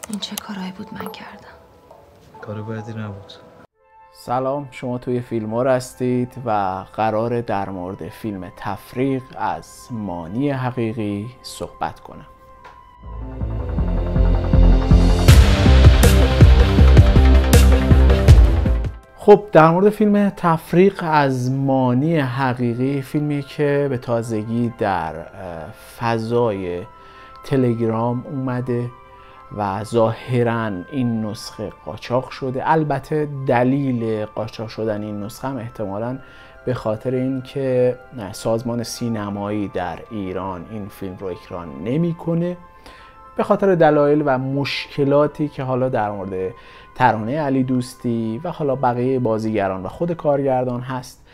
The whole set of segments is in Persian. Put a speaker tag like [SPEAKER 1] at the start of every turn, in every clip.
[SPEAKER 1] این چه کارایی بود من کردم؟
[SPEAKER 2] کار بدی نبود.
[SPEAKER 3] سلام، شما توی فیلمار هستید و قراره در مورد فیلم تفریق از مانی حقیقی صحبت کنم. خب در مورد فیلم تفریق از مانی حقیقی، فیلمی که به تازگی در فضای تلگرام اومده و ظاهراً این نسخه قاچاق شده. البته دلیل قاچاق شدن این نسخه هم احتمالاً به خاطر اینکه سازمان سینمایی در ایران این فیلم رو اکران نمی‌کنه، به خاطر دلایل و مشکلاتی که حالا در مورد ترانه علی دوستی و حالا بقیه بازیگران و خود کارگردان هست.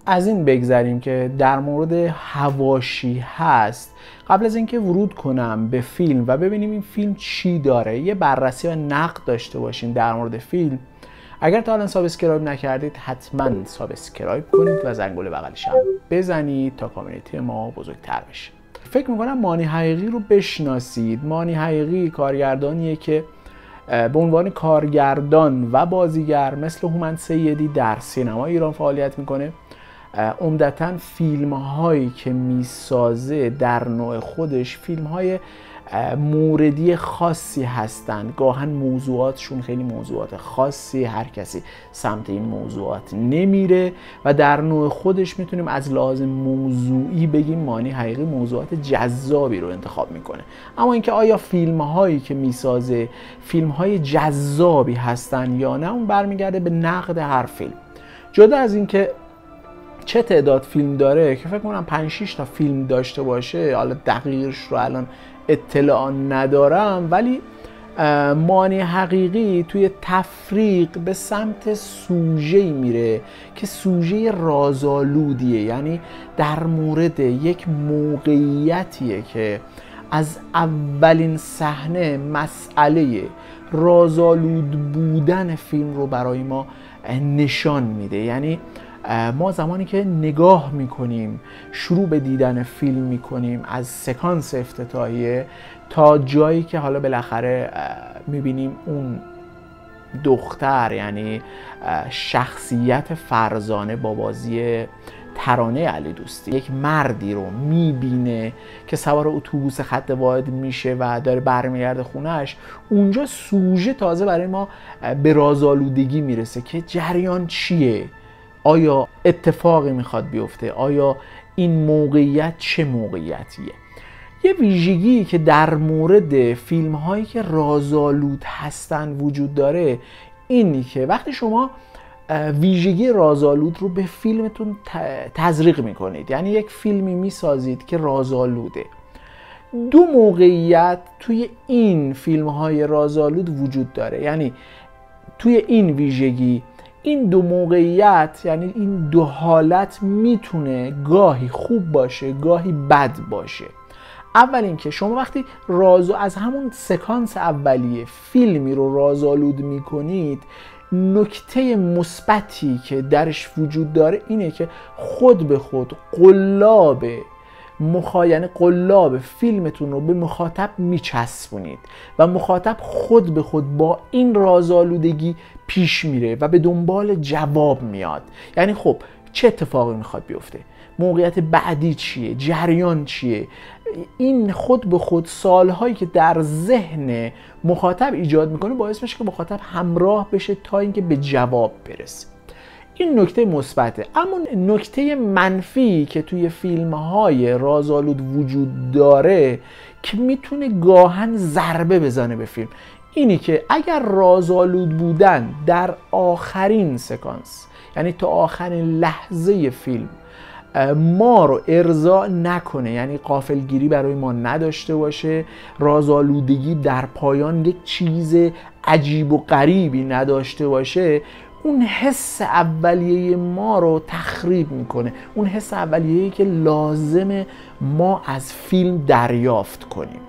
[SPEAKER 3] از این بگذریم که در مورد حواشی هست. قبل از اینکه ورود کنم به فیلم و ببینیم این فیلم چی داره، یه بررسی و نقد داشته باشین در مورد فیلم. اگر تا الان سابسکرایب نکردید حتما سابسکرایب کنید و زنگوله بغلش هم بزنید تا کامیونیتی ما بزرگتر بشه. فکر میکنم مانی حقیقی رو بشناسید. مانی حقیقی کارگردانیه که به عنوان کارگردان و بازیگر مثل هومن سیدی در سینما ایران فعالیت میکنه. عمدتاً فیلم هایی که میسازه در نوع خودش فیلم های موردی خاصی هستند. گاهن موضوعاتشون خیلی موضوعات خاصی، هر کسی سمت این موضوعات نمیره و در نوع خودش میتونیم از لحاظ موضوعی بگیم مانی حقیقی موضوعات جذابی رو انتخاب میکنه. اما اینکه آیا فیلم هایی که میسازه فیلم های جذابی هستن یا نه، اون برمیگرده به نقد هر فیلم. جدا از اینکه چه تعداد فیلم داره که فکر کنم 5-6 تا فیلم داشته باشه، حالا دقیقش رو الان اطلاع ندارم، ولی مانی حقیقی توی تفریق به سمت سوژه‌ای میره که سوژه رازآلودیه. یعنی در مورد یک موقعیتیه که از اولین صحنه مسئله رازآلود بودن فیلم رو برای ما نشان میده. یعنی ما زمانی که نگاه میکنیم، شروع به دیدن فیلم میکنیم، از سکانس افتتاحیه تا جایی که حالا بالاخره میبینیم اون دختر، یعنی شخصیت فرزانه با بازی ترانه علی دوستی، یک مردی رو میبینه که سوار اتوبوس خط واحد میشه و داره برمیگرده خونهش. اونجا سوژه تازه برای ما به رازآلودگی میرسه که جریان چیه، آیا اتفاقی میخواد بیفته، آیا این موقعیت چه موقعیتیه. یه ویژگی که در مورد فیلم هایی که رازآلود هستن وجود داره اینی که وقتی شما ویژگی رازآلود رو به فیلمتون تزریق میکنید، یعنی یک فیلمی میسازید که رازآلوده، دو موقعیت توی این فیلم های رازآلود وجود داره. یعنی توی این ویژگی این دو موقعیت، یعنی این دو حالت میتونه گاهی خوب باشه گاهی بد باشه. اول اینکه شما وقتی از همون سکانس اولیه فیلمی رو رازآلود میکنید، نکته مثبتی که درش وجود داره اینه که خود به خود قلاب فیلمتون رو به مخاطب میچسبونید و مخاطب خود به خود با این رازآلودگی پیش میره و به دنبال جواب میاد. یعنی خب چه اتفاقی میخواد بیفته، موقعیت بعدی چیه، جریان چیه. این خود به خود سالهایی که در ذهن مخاطب ایجاد میکنه باعث میشه که مخاطب همراه بشه تا اینکه به جواب برسه. این نکته مثبته. اما نکته منفی که توی فیلم‌های رازآلود وجود داره که میتونه گاهن ضربه بزنه به فیلم، اینی که اگر رازآلود بودن در آخرین سکانس، یعنی تا آخرین لحظه فیلم ما رو ارضا نکنه، یعنی غافلگیری برای ما نداشته باشه، رازآلودگی در پایان یک چیز عجیب و غریبی نداشته باشه، اون حس اولیه ما رو تخریب میکنه. اون حس اولیه‌ای که لازمه ما از فیلم دریافت کنیم.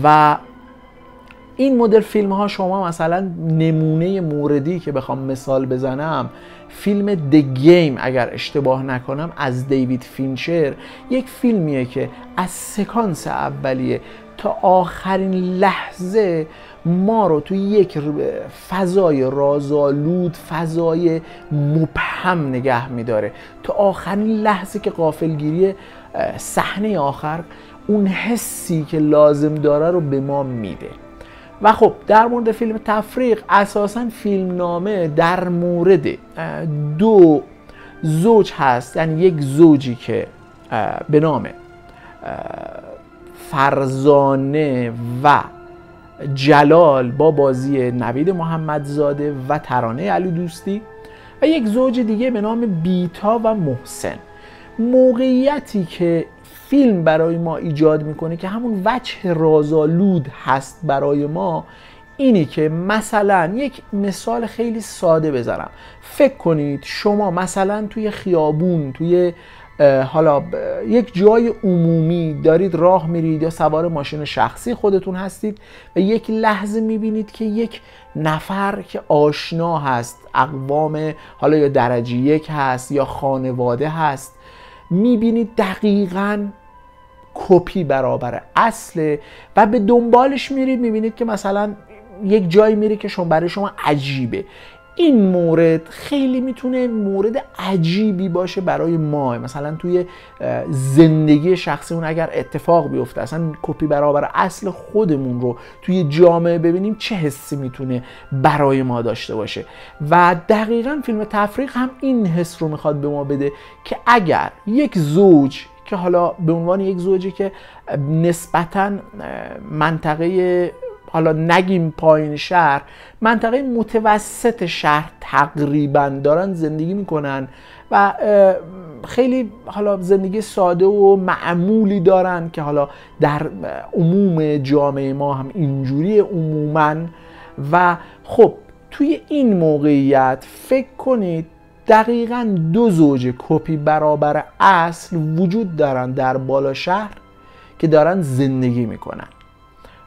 [SPEAKER 3] و این مدل فیلم ها، شما مثلا نمونه موردی که بخوام مثال بزنم، فیلم The Game اگر اشتباه نکنم از دیوید فینچر، یک فیلمیه که از سکانس اولیه تا آخرین لحظه ما رو توی یک فضای رازآلود، فضای مبهم نگه میداره تا آخرین لحظه که غافلگیری صحنه آخر اون حسی که لازم داره رو به ما میده. و خب در مورد فیلم تفریق، اساساً فیلمنامه در مورد دو زوج هست، یعنی یک زوجی که به نام فرزانه و جلال با بازی نوید محمدزاده و ترانه علی دوستی، و یک زوج دیگه به نام بیتا و محسن. موقعیتی که فیلم برای ما ایجاد میکنه که همون وجه رازآلود هست برای ما اینی که مثلا یک مثال خیلی ساده بذارم. فکر کنید شما مثلا توی خیابون، توی حالا یک جای عمومی دارید راه میرید یا سوار ماشین شخصی خودتون هستید و یک لحظه میبینید که یک نفر که آشنا هست، اقوام حالا یا درجه یک هست یا خانواده هست، میبینید دقیقاً کپی برابر اصله و به دنبالش میرید، میبینید که مثلا یک جایی میره که شما برای شما عجیبه. این مورد خیلی میتونه مورد عجیبی باشه برای ما، مثلا توی زندگی شخصیمون اگر اتفاق بیفته، اصلا کپی برابر اصل خودمون رو توی جامعه ببینیم چه حسی میتونه برای ما داشته باشه. و دقیقاً فیلم تفریق هم این حس رو میخواد به ما بده که اگر یک زوج که حالا به عنوان یک زوجی که نسبتاً منطقه، حالا نگیم پایین شهر، منطقه متوسط شهر تقریبا دارن زندگی میکنن و خیلی حالا زندگی ساده و معمولی دارن که حالا در عموم جامعه ما هم اینجوری عموما. و خب توی این موقعیت فکر کنید دقیقاً دو زوج کپی برابر اصل وجود دارن در بالا شهر که دارن زندگی میکنن.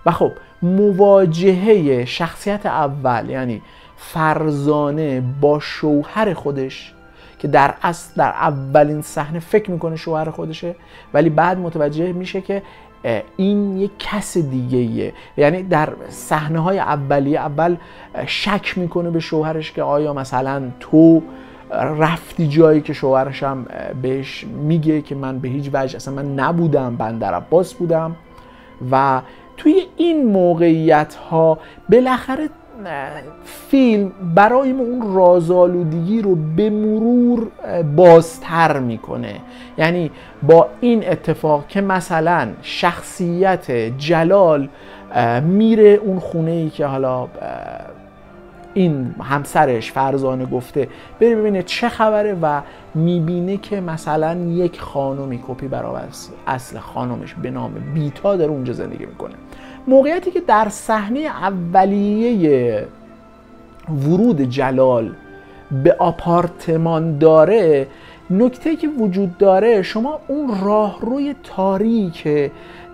[SPEAKER 3] و خب مواجهه شخصیت اول، یعنی فرزانه با شوهر خودش که در اصل در اولین صحنه فکر میکنه شوهر خودشه ولی بعد متوجه میشه که این یک کس دیگه‌ایه، یعنی در صحنه های اولیه اول شک میکنه به شوهرش که آیا مثلا تو رفتی جایی که شوهرش هم بهش میگه که من به هیچ وجه اصلا من نبودم، بندر عباس بودم. و توی این موقعیت ها بالاخره فیلم برای ما اون رازآلودگی رو به مرور بازتر میکنه. یعنی با این اتفاق که مثلا شخصیت جلال میره اون خونه‌ای که حالا این همسرش فرزانه گفته بره ببینه چه خبره و میبینه که مثلا یک خانومی کپی برابر اصل خانومش به نام بیتا داره اونجا زندگی میکنه. موقعیتی که در صحنه اولیه ورود جلال به آپارتمان داره، نکته که وجود داره، شما اون راهروی تاریک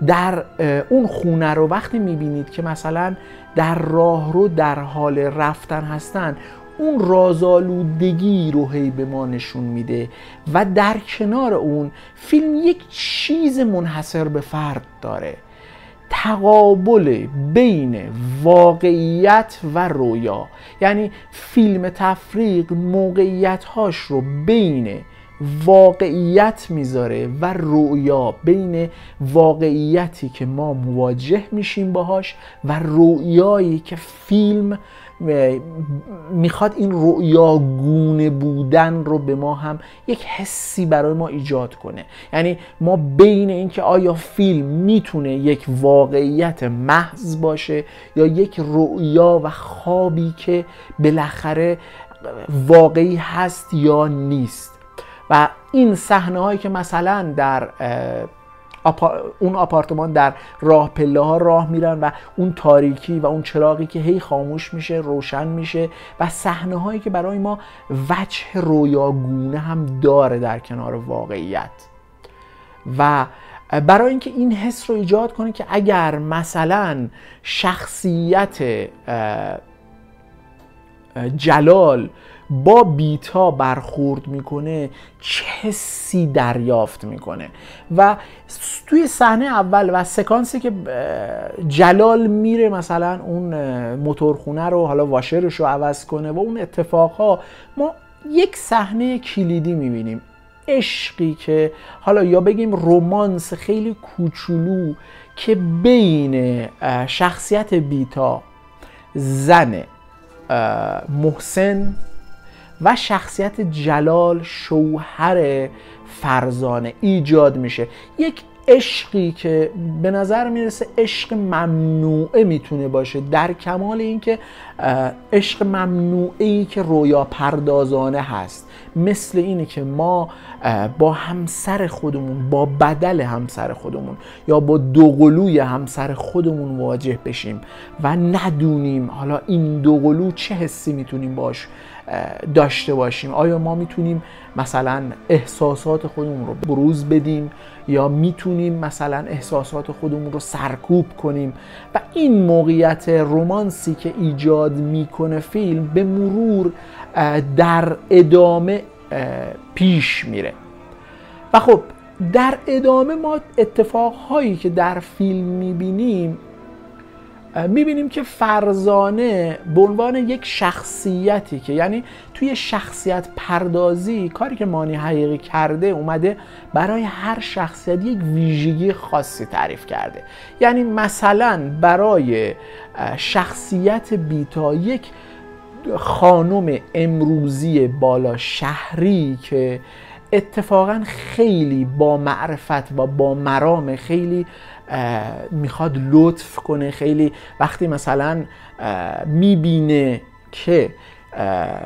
[SPEAKER 3] در اون خونه رو وقتی میبینید که مثلا در راهرو در حال رفتن هستن، اون رازآلودگی رو هی به ما نشون میده. و در کنار اون فیلم یک چیز منحصر به فرد داره، تقابل بین واقعیت و رویا. یعنی فیلم تفریق موقعیت‌هاش رو بین واقعیت میذاره و رویا، بین واقعیتی که ما مواجه میشیم باهاش و رویایی که فیلم میخواد این رویاگونه بودن رو به ما هم یک حسی برای ما ایجاد کنه. یعنی ما بین اینکه آیا فیلم میتونه یک واقعیت محض باشه یا یک رویا و خوابی که بالاخره واقعی هست یا نیست. و این صحنه هایی که مثلا در اون آپارتمان در راه پله ها راه میرن و اون تاریکی و اون چراغی که هی خاموش میشه روشن میشه و صحنه هایی که برای ما وجه رویاگونه هم داره در کنار واقعیت. و برای اینکه این حس رو ایجاد کنه که اگر مثلا شخصیت جلال با بیتا برخورد میکنه چه حسی دریافت میکنه. و توی صحنه اول و سکانسی که جلال میره مثلا اون موتورخونه رو، حالا واشرش رو عوض کنه و اون اتفاقها، ما یک صحنه کلیدی میبینیم، عشقی که حالا یا بگیم رومانس خیلی کوچولو که بین شخصیت بیتا، زن محسن، و شخصیت جلال، شوهر فرزانه، ایجاد میشه. یک عشقی که به نظر میرسه عشق ممنوعه میتونه باشه، در کمال اینکه عشق ممنوعه‌ای که رویا پردازانه هست. مثل اینه که ما با همسر خودمون، با بدل همسر خودمون یا با دوقلوی همسر خودمون مواجه بشیم و ندونیم حالا این دوقلو چه حسی میتونیم باش داشته باشیم. آیا ما میتونیم مثلا احساسات خودمون رو بروز بدیم یا میتونیم مثلا احساسات خودمون رو سرکوب کنیم؟ و این موقعیت رومانسی که ایجاد میکنه فیلم به مرور در ادامه پیش میره. و خب در ادامه ما اتفاقهایی که در فیلم میبینیم که فرزانه به عنوان یک شخصیتی که، یعنی توی شخصیت پردازی کاری که مانی حقیقی کرده، اومده برای هر شخصیت یک ویژگی خاصی تعریف کرده. یعنی مثلا برای شخصیت بیتا یک خانم امروزی بالا شهری که اتفاقا خیلی با معرفت و با مرام، خیلی میخواد لطف کنه، خیلی وقتی مثلا میبینه که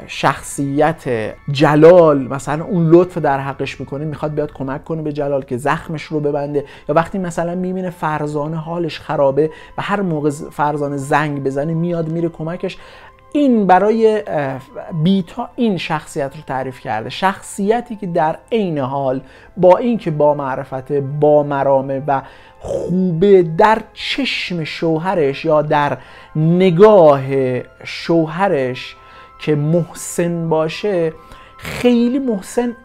[SPEAKER 3] شخصیت جلال مثلا اون لطف در حقش میکنه، میخواد بیاد کمک کنه به جلال که زخمش رو ببنده. یا وقتی مثلا میبینه فرزانه حالش خرابه و هر موقع فرزانه زنگ بزنه میاد میره کمکش. این برای بیتا این شخصیت رو تعریف کرده، شخصیتی که در عین حال با اینکه با معرفت، با مرامه و خوبه، در چشم شوهرش یا در نگاه شوهرش که محسن باشه، خیلی محسن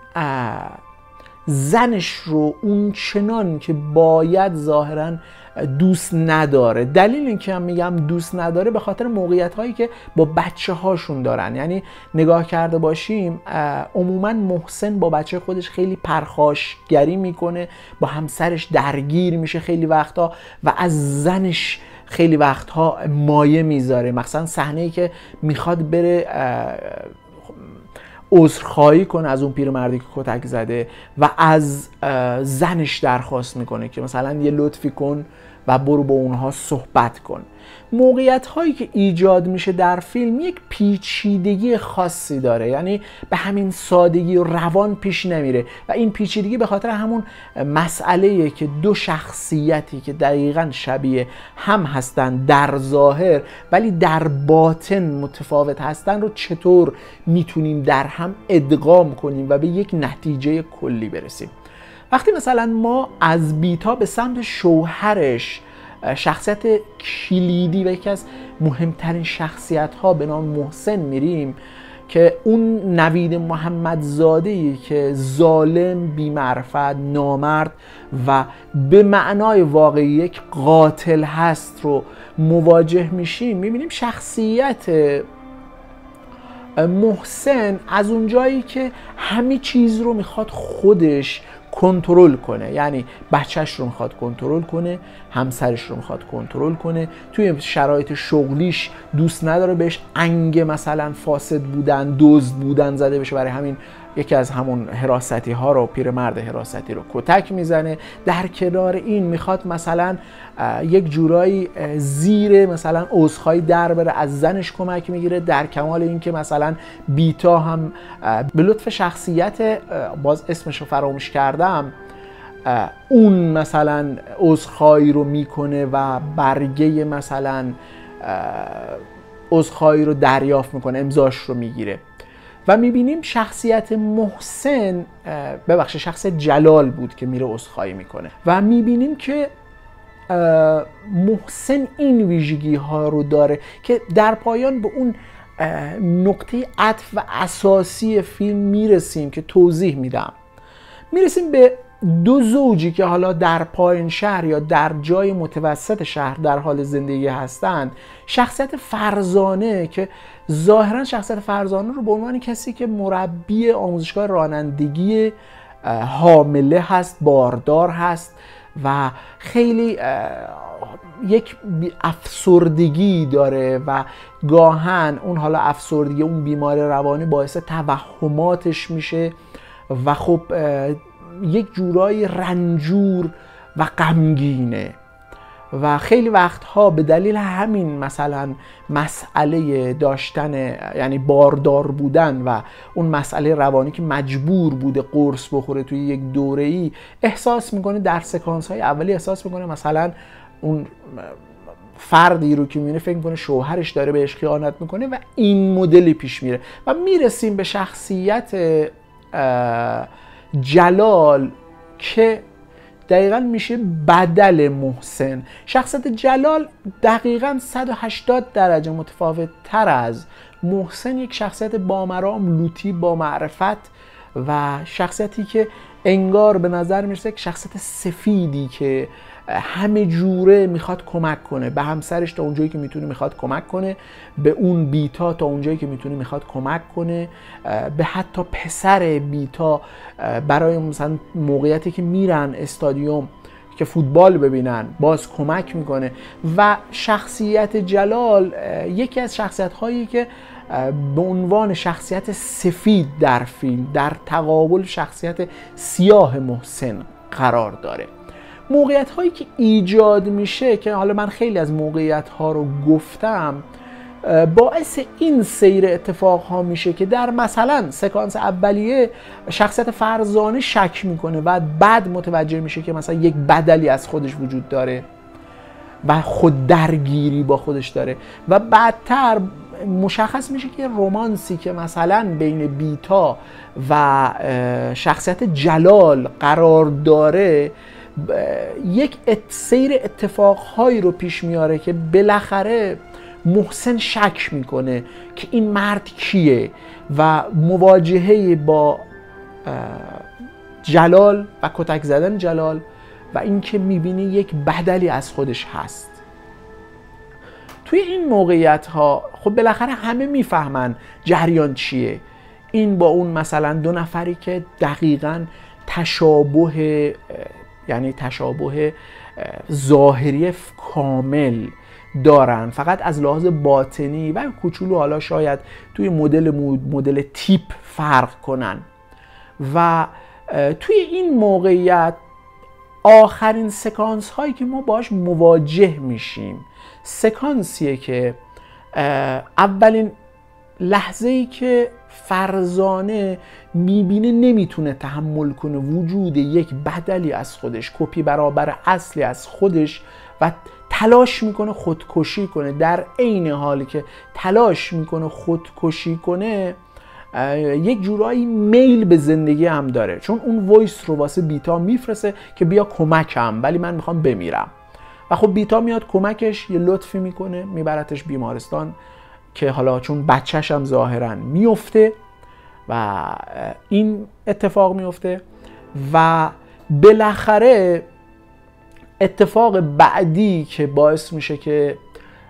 [SPEAKER 3] زنش رو اون چنان که باید ظاهراً دوست نداره. دلیل این که هم میگم دوست نداره به خاطر موقعیت هایی که با بچه هاشون دارن. یعنی نگاه کرده باشیم عموما محسن با بچه خودش خیلی پرخاشگری میکنه، با همسرش درگیر میشه خیلی وقتا و از زنش خیلی وقتها مایه میذاره. مثلا صحنه‌ای که میخواد بره عذرخواهی کنه از اون پیرمردی که کتک زده و از زنش درخواست میکنه که مثلا یه لطفی کن و برو با اونها صحبت کن. موقعیت هایی که ایجاد میشه در فیلم یک پیچیدگی خاصی داره، یعنی به همین سادگی و روان پیش نمیره و این پیچیدگی به خاطر همون مسئله‌ایه که دو شخصیتی که دقیقاً شبیه هم هستن در ظاهر ولی در باطن متفاوت هستن رو چطور میتونیم در هم ادغام کنیم و به یک نتیجه کلی برسیم. وقتی مثلا ما از بیتا به سمت شوهرش، شخصیت کلیدی و یکی از مهمترین شخصیت ها به نام محسن میریم که اون نوید محمدزاده‌ای که ظالم، بی‌معرفت، نامرد و به معنای واقعی یک قاتل هست رو مواجه میشیم، میبینیم شخصیت محسن از اونجایی که همه چیز رو میخواد خودش کنترل کنه، یعنی بچهش رو میخواد کنترل کنه، همسرش رو میخواد کنترل کنه، توی شرایط شغلیش دوست نداره بهش انگ مثلا فاسد بودن، دزد بودن زده بشه، برای همین یکی از همون حراستی ها رو، پیرمرد حراستی رو کتک میزنه. در کنار این میخواد مثلا یک جورایی زیر مثلا عذرخواهی در بره، از زنش کمک میگیره، در کمال این که مثلا بیتا هم به لطف شخصیت، باز اسمش رو فراموش کردم، اون مثلا عذرخواهی رو میکنه و برگه مثلا عذرخواهی رو دریافت میکنه، امضاش رو میگیره و میبینیم شخصیت محسن، ببخشید شخصیت جلال بود که میره عذرخواهی میکنه و میبینیم که محسن این ویژگی ها رو داره که در پایان به اون نقطه عطف و اساسی فیلم میرسیم که توضیح میدم. میرسیم به دو زوجی که حالا در پایین شهر یا در جای متوسط شهر در حال زندگی هستند. شخصیت فرزانه که ظاهرا شخصیت فرزانه رو به عنوان کسی که مربی آموزشگاه رانندگی حامله هست، باردار هست و خیلی یک افسردگی داره و گاهن اون حالا افسردگی، اون بیماری روانی باعث توهماتش میشه و خب یک جورایی رنجور و غمگینه و خیلی وقتها به دلیل همین مثلا مسئله داشتن یعنی باردار بودن و اون مسئله روانی که مجبور بوده قرص بخوره توی یک دوره‌ای احساس میکنه، در سکانس‌های اولی احساس میکنه مثلا اون فردی رو که میبینه فکر میکنه شوهرش داره بهش خیانت میکنه و این مدلی پیش میره و میرسیم به شخصیت جلال که دقیقا میشه بدل محسن. شخصیت جلال دقیقا 180 درجه متفاوت تر از محسن، یک شخصیت بامرام، لوطی، با معرفت و شخصیتی که انگار به نظر میرسه که شخصیت سفیدی که همه جوره میخواد کمک کنه به همسرش، تا اونجایی که میتونه میخواد کمک کنه، به اون بیتا تا اونجایی که میتونه میخواد کمک کنه، به حتی پسر بیتا برای مثلا موقعیتی که میرن استادیوم که فوتبال ببینن باز کمک میکنه. و شخصیت جلال یکی از شخصیت هایی که به عنوان شخصیت سفید در فیلم در تقابل شخصیت سیاه محسن قرار داره. موقعیت هایی که ایجاد میشه که حالا من خیلی از موقعیت ها رو گفتم، باعث این سیر اتفاق ها میشه که در مثلا سکانس اولیه شخصیت فرزانه شک میکنه و بعد متوجه میشه که مثلا یک بدلی از خودش وجود داره و خود درگیری با خودش داره و بعدتر مشخص میشه که رومانسی که مثلا بین بیتا و شخصیت جلال قرار داره یک سیر اتفاقهایی رو پیش میاره که بالاخره محسن شک میکنه که این مرد کیه و مواجهه با جلال و کتک زدن جلال و اینکه میبینی یک بدلی از خودش هست. توی این موقعیت ها خب بالاخره همه میفهمن جریان چیه. این با اون مثلا دو نفری که دقیقاً تشابه یعنی تشابه ظاهری کامل دارن، فقط از لحاظ باطنی و کوچولو حالا شاید توی مدل تیپ فرق کنن. و توی این موقعیت آخرین سکانس هایی که ما باش مواجه میشیم سکانسیه که اولین لحظه‌ای که فرزانه میبینه نمیتونه تحمل کنه وجود یک بدلی از خودش، کپی برابر اصلی از خودش و تلاش میکنه خودکشی کنه. در عین حالی که تلاش میکنه خودکشی کنه یک جورایی میل به زندگی هم داره، چون اون وایس رو واسه بیتا میفرسته که بیا کمکم ولی من میخوام بمیرم. و خب بیتا میاد کمکش، یه لطفی میکنه، میبرتش بیمارستان که حالا چون بچه‌ش هم ظاهرا میفته و این اتفاق میفته. و بالاخره اتفاق بعدی که باعث میشه که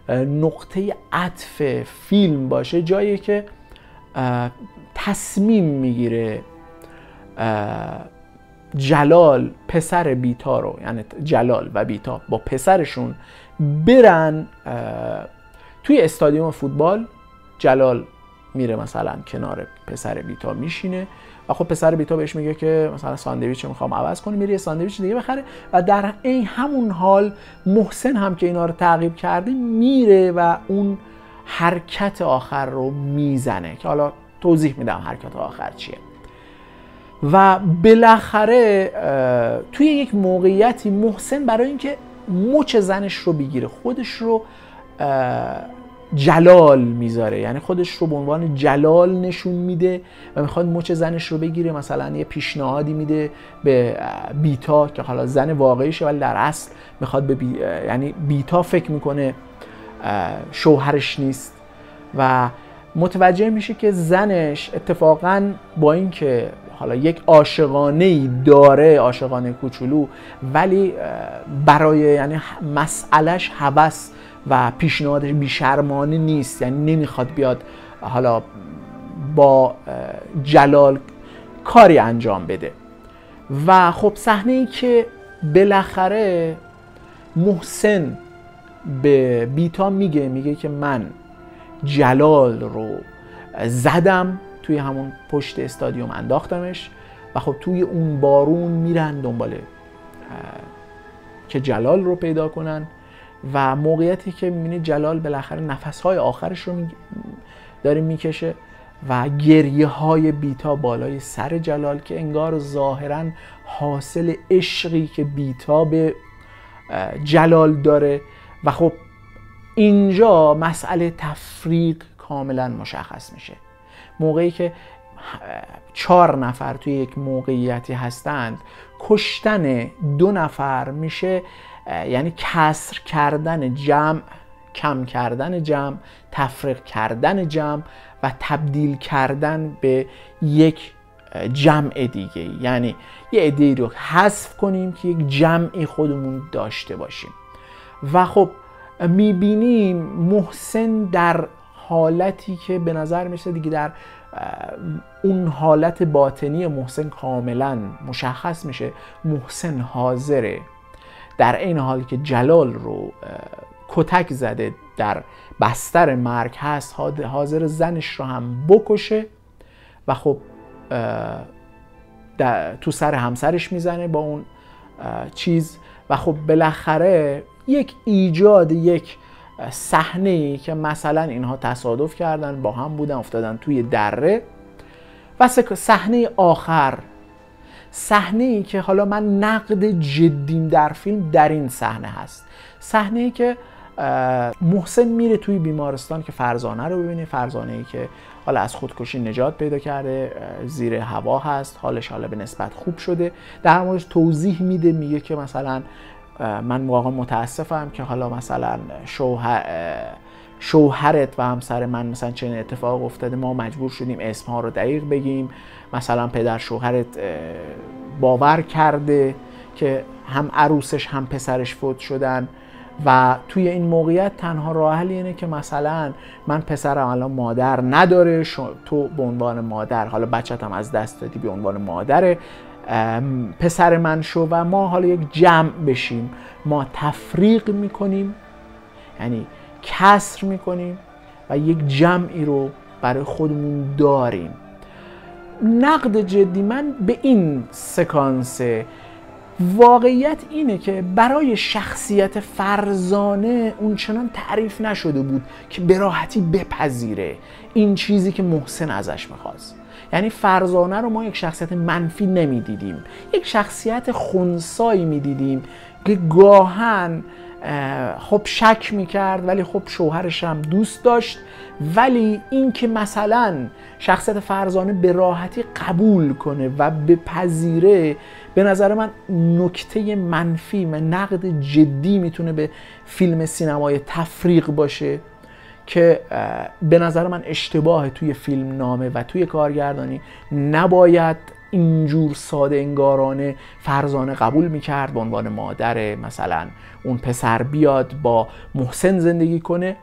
[SPEAKER 3] نقطه عطف فیلم باشه جایی که تصمیم میگیره جلال پسر بیتا رو، یعنی جلال و بیتا با پسرشون برن توی استادیوم فوتبال. جلال میره مثلا کنار پسر بیتا میشینه و خب پسر بیتا بهش میگه که مثلا ساندویچ میخوام عوض کنی، میره یه ساندویچ دیگه بخره و در این همون حال محسن هم که اینا رو تعقیب کرده میره و اون حرکت آخر رو میزنه که حالا توضیح میدم حرکت آخر چیه. و بالاخره توی یک موقعیتی محسن برای اینکه مچ زنش رو بگیره خودش رو جلال میذاره، یعنی خودش رو به عنوان جلال نشون میده و میخواد مچ زنش رو بگیره. مثلا یه پیشنهادی میده به بیتا که حالا زن واقعیشه ولی در اصل میخواد به یعنی بیتا فکر میکنه شوهرش نیست و متوجه میشه که زنش اتفاقا با اینکه حالا یک عاشقانه‌ای داره، عاشقانه کوچولو، ولی برای یعنی مسئلهش هوس و پیشنهادش بی‌شرمانه نیست، یعنی نمیخواد بیاد حالا با جلال کاری انجام بده. و خب صحنه‌ای که بالاخره محسن به بیتا میگه که من جلال رو زدم، توی همون پشت استادیوم انداختمش و خب توی اون بارون میرن دنبال که جلال رو پیدا کنن و موقعیتی که میبینی جلال بالاخره نفسهای آخرش رو داره میکشه و گریه های بیتا بالای سر جلال که انگار ظاهرا حاصل عشقی که بیتا به جلال داره. و خب اینجا مسئله تفریق کاملا مشخص میشه. موقعی که 4 نفر توی یک موقعیتی هستند، کشتن 2 نفر میشه یعنی کسر کردن جمع، کم کردن جمع، تفریق کردن جمع و تبدیل کردن به یک جمع دیگه، یعنی یه عده‌ای رو حذف کنیم که یک جمعی خودمون داشته باشیم. و خب میبینیم محسن در حالتی که به نظر میشه دیگه در اون حالت باطنی محسن کاملا مشخص میشه. محسن حاضره در این حال که جلال رو کتک زده در بستر مرگ هست، حاضر زنش رو هم بکشه و خب تو سر همسرش میزنه با اون چیز. و خب بالاخره یک ایجاد یک صحنه‌ای که مثلا اینها تصادف کردن، با هم بودن، افتادن توی دره. و صحنه آخر، صحنه‌ای که حالا من نقد جدیم در فیلم در این صحنه هست، صحنه‌ای که محسن میره توی بیمارستان که فرزانه رو ببینه، فرزانه‌ای که حالا از خودکشی نجات پیدا کرده، زیر هوا هست، حالش حالا به نسبت خوب شده. در موردش توضیح میده، میگه که مثلا من واقعا متاسفم که حالا مثلا شوهرت و همسر من مثلا چنین اتفاق افتاده، ما مجبور شدیم اسمها رو دقیق بگیم، مثلا پدر شوهرت باور کرده که هم عروسش هم پسرش فوت شدن و توی این موقعیت تنها راه حل اینه که مثلا من پسرم الان مادر نداره، تو به عنوان مادر، حالا بچت هم از دست دادی، به عنوان مادر پسر من شو و ما حالا یک جمع بشیم. ما تفریق میکنیم، یعنی کسر میکنیم و یک جمعی رو برای خودمون داریم. نقد جدی من به این سکانس، واقعیت اینه که برای شخصیت فرزانه اونچنان تعریف نشده بود که به راحتی بپذیره این چیزی که محسن ازش میخواست. یعنی فرزانه رو ما یک شخصیت منفی نمیدیدیم، یک شخصیت خنثایی میدیدیم که گاهن خب شک میکرد ولی خب شوهرش هم دوست داشت. ولی این که مثلا شخصیت فرزانه به راحتی قبول کنه و بپذیره، به نظر من نکته منفی و نقد جدی میتونه به فیلم سینمای تفریق باشه که به نظر من اشتباه توی فیلم نامه و توی کارگردانی. نباید اینجور ساده انگارانه فرزانه قبول میکرد به عنوان مادر، مثلا اون پسر بیاد با محسن زندگی کنه.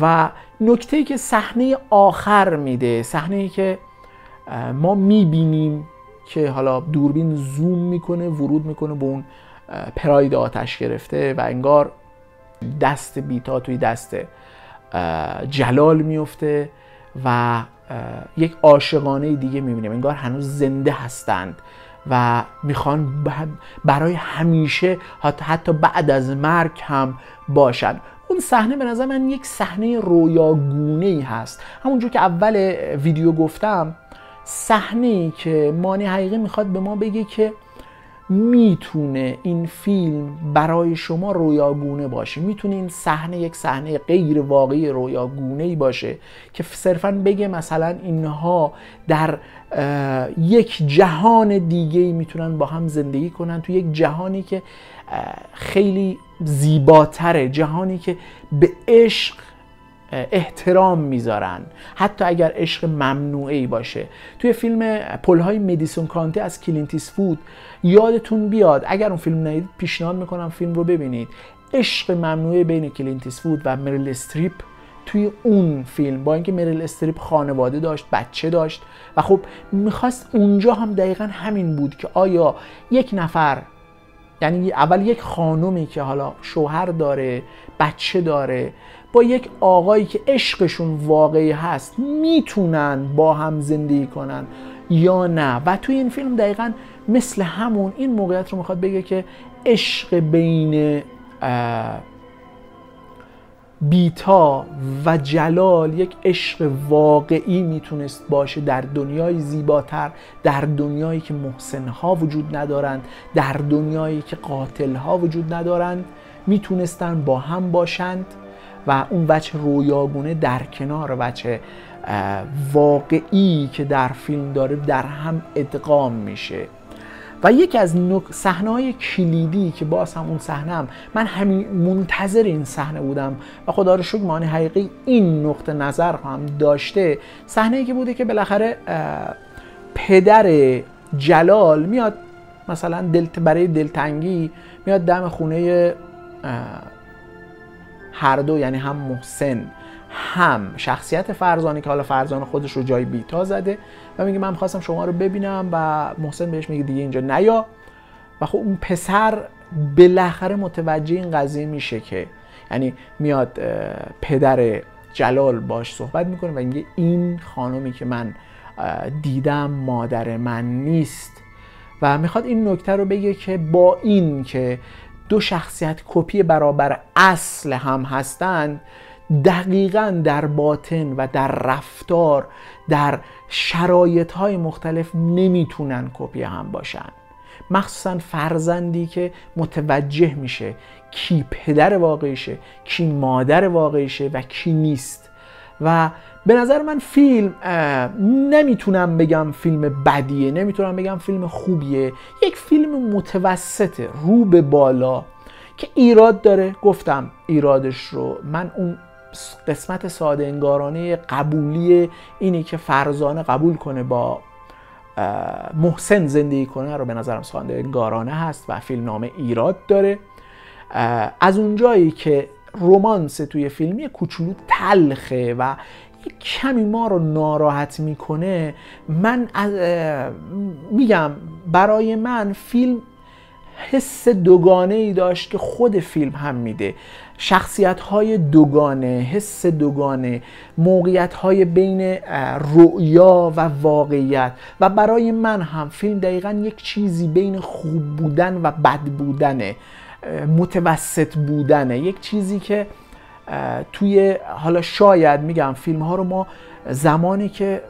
[SPEAKER 3] و نکته‌ای که صحنه آخر میده، صحنه‌ای که ما میبینیم که حالا دوربین زوم میکنه، ورود میکنه به اون پراید آتش گرفته و انگار دست بیتا توی دست جلال میفته و یک عاشقانه دیگه میبینیم، انگار هنوز زنده هستند و میخوان برای همیشه حتی بعد از مرگ هم باشن. اون صحنه به نظر من یک صحنه رویاگونه‌ای هست. همونجور که اول ویدیو گفتم، صحنه‌ای که مانی حقیقی میخواد به ما بگه که میتونه این فیلم برای شما رویاگونه باشه، میتونه این صحنه یک صحنه غیر واقعی رویاگونه‌ای باشه که صرفاً بگه مثلا اینها در یک جهان دیگه‌ای میتونن با هم زندگی کنن، تو یک جهانی که خیلی زیباتره، جهانی که به عشق احترام میذارن، حتی اگر عشق ممنوعی باشه. توی فیلم پل‌های مدیسون کانتی از کلینت ایستوود یادتون بیاد، اگر اون فیلم ندیدید پیشنهاد میکنم فیلم رو ببینید. عشق ممنوعه بین کلینت ایستوود و مریل استریپ توی اون فیلم، با اینکه مریل استریپ خانواده داشت، بچه داشت و خب میخواست اونجا هم دقیقا همین بود که آیا یک نفر، یعنی اول یک خانومی که حالا شوهر داره، بچه داره، با یک آقایی که عشقشون واقعی هست میتونن با هم زندگی کنن یا نه. و توی این فیلم دقیقا مثل همون این موقعیت رو میخواد بگه که عشق بین بیتا و جلال یک عشق واقعی میتونست باشه در دنیای زیباتر، در دنیایی که محسنها وجود ندارند، در دنیایی که قاتلها وجود ندارند، میتونستن با هم باشند و اون وجه رویاگونه در کنار وجه واقعی که در فیلم داره در هم ادغام میشه. و یکی از صحنه‌های کلیدی که باز هم اون صحنه من همین منتظر این صحنه بودم و خدا رو شکر مانی حقیقی این نقطه نظر هم داشته، صحنه‌ای که بوده که بالاخره پدر جلال میاد مثلا برای دلتنگی میاد دم خونه هر دو، یعنی هم محسن هم شخصیت فرزانه که حالا فرزانه خودش رو جای بیتا زده و میگه من خواستم شما رو ببینم و محسن بهش میگه دیگه اینجا نیا. و خب اون پسر بالاخره متوجه این قضیه میشه که یعنی میاد پدر جلال باش صحبت میکنه و میگه این خانومی که من دیدم مادر من نیست و میخواد این نکته رو بگه که با این که دو شخصیت کپی برابر اصل هم هستند، دقیقاً در باطن و در رفتار در شرایط‌های مختلف نمیتونن کپی هم باشن. مخصوصاً فرزندی که متوجه میشه کی پدر واقعیشه، کی مادر واقعیشه و کی نیست. و به نظر من فیلم نمیتونم بگم فیلم بدیه، نمیتونم بگم فیلم خوبیه، یک فیلم متوسطه رو به بالا که ایراد داره. گفتم ایرادش رو من اون قسمت ساده انگارانه قبولی اینی که فرزانه قبول کنه با محسن زندگی کنه رو به نظرم ساده انگارانه هست و فیلم نام ایراد داره. از اونجایی که رومانس توی فیلمی کوچولو تلخه و یک کمی ما رو ناراحت میکنه، من میگم برای من فیلم حس دوگانه ای داشت که خود فیلم هم میده. شخصیت های دوگانه، حس دوگانه، موقعیت های بین رؤیا و واقعیت. و برای من هم فیلم دقیقا یک چیزی بین خوب بودن و بد بودنه، متوسط بودنه، یک چیزی که توی حالا شاید میگم فیلم ها رو ما زمانی که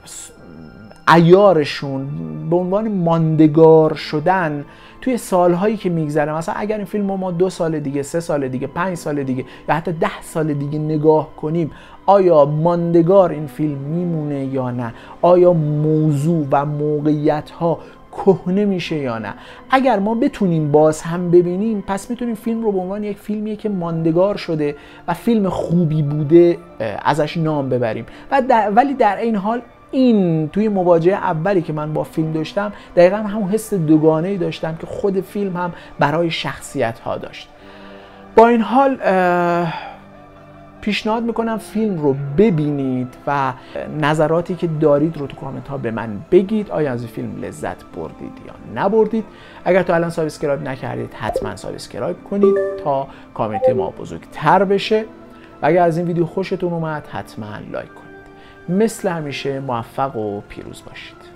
[SPEAKER 3] عیارشون به عنوان ماندگار شدن توی سالهایی که میگذره، مثلا اگر این فیلم رو ما 2 سال دیگه، 3 سال دیگه، 5 سال دیگه یا حتی 10 سال دیگه نگاه کنیم، آیا ماندگار این فیلم میمونه یا نه؟ آیا موضوع و موقعیت ها کهنه میشه یا نه؟ اگر ما بتونیم باز هم ببینیم، پس میتونیم فیلم رو به عنوان یک فیلمیه که ماندگار شده و فیلم خوبی بوده ازش نام ببریم. ولی در این حال این توی مواجهه اولی که من با فیلم داشتم دقیقا همون حس دوگانه‌ای داشتم که خود فیلم هم برای شخصیت ها داشت. با این حال پیشنهاد میکنم فیلم رو ببینید و نظراتی که دارید رو تو کامنت ها به من بگید. آیا از این فیلم لذت بردید یا نبردید؟ اگر تا الان سابسکرایب نکردید حتما سابسکرایب کنید تا کامنت ما بزرگتر بشه و اگر از این ویدیو خوشتون اومد حتما لایک کنید. مثل همیشه موفق و پیروز باشید.